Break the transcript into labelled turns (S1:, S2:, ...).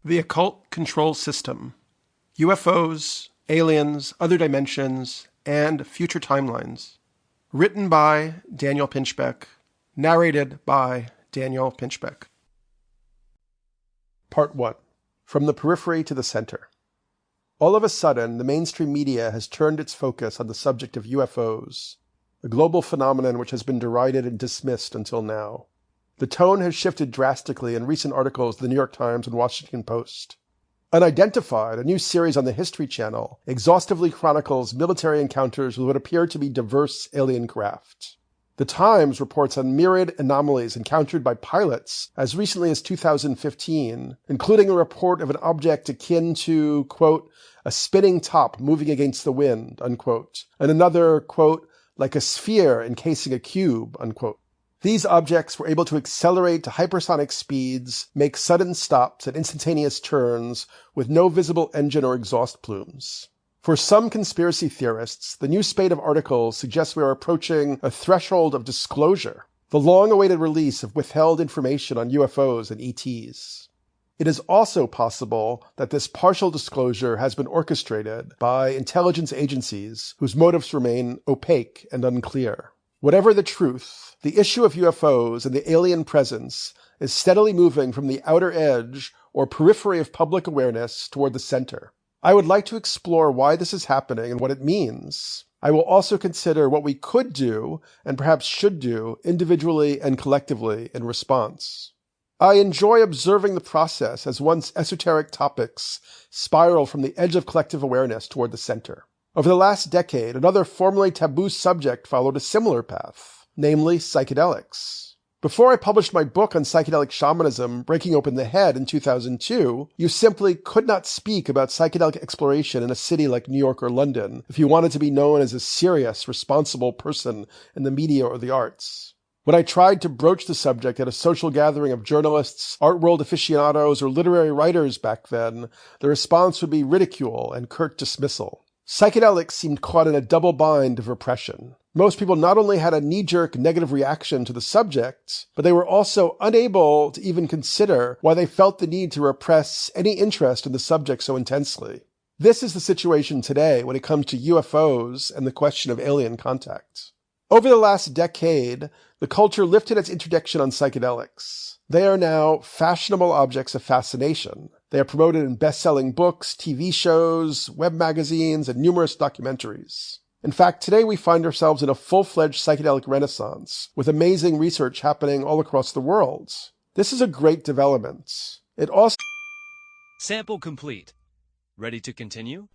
S1: The Occult Control System, UFOs, Aliens, Other Dimensions, and Future Timelines. Written by Daniel Pinchbeck. Narrated by Daniel Pinchbeck. Part 1. From the Periphery to the Center. All of a sudden, the mainstream media has turned its focus on the subject of UFOs, a global phenomenon which has been derided and dismissed until now. The tone has shifted drastically in recent articles in the New York Times and Washington Post. Unidentified, a new series on the History Channel, exhaustively chronicles military encounters with what appear to be diverse alien craft. The Times reports on myriad anomalies encountered by pilots as recently as 2015, including a report of an object akin to, quote, a spinning top moving against the wind, unquote, and another, quote, like a sphere encasing a cube, unquote. These objects were able to accelerate to hypersonic speeds, make sudden stops and instantaneous turns with no visible engine or exhaust plumes. For some conspiracy theorists, the new spate of articles suggests we are approaching a threshold of disclosure, the long-awaited release of withheld information on UFOs and ETs. It is also possible that this partial disclosure has been orchestrated by intelligence agencies whose motives remain opaque and unclear. Whatever the truth, the issue of UFOs and the alien presence is steadily moving from the outer edge or periphery of public awareness toward the center. I would like to explore why this is happening and what it means. I will also consider what we could do and perhaps should do individually and collectively in response. I enjoy observing the process as once esoteric topics spiral from the edge of collective awareness toward the center. Over the last decade, another formerly taboo subject followed a similar path, namely psychedelics. Before I published my book on psychedelic shamanism, Breaking Open the Head, in 2002, you simply could not speak about psychedelic exploration in a city like New York or London if you wanted to be known as a serious, responsible person in the media or the arts. When I tried to broach the subject at a social gathering of journalists, art world aficionados, or literary writers back then, the response would be ridicule and curt dismissal. Psychedelics seemed caught in a double bind of repression. Most people not only had a knee-jerk negative reaction to the subject, but they were also unable to even consider why they felt the need to repress any interest in the subject so intensely. This is the situation today when it comes to UFOs and the question of alien contact. Over the last decade, the culture lifted its interdiction on psychedelics. They are now fashionable objects of fascination. They are promoted in best-selling books, TV shows, web magazines, and numerous documentaries. In fact, today we find ourselves in a full-fledged psychedelic renaissance, with amazing research happening all across the world. This is a great development. It also...
S2: Sample complete. Ready to continue?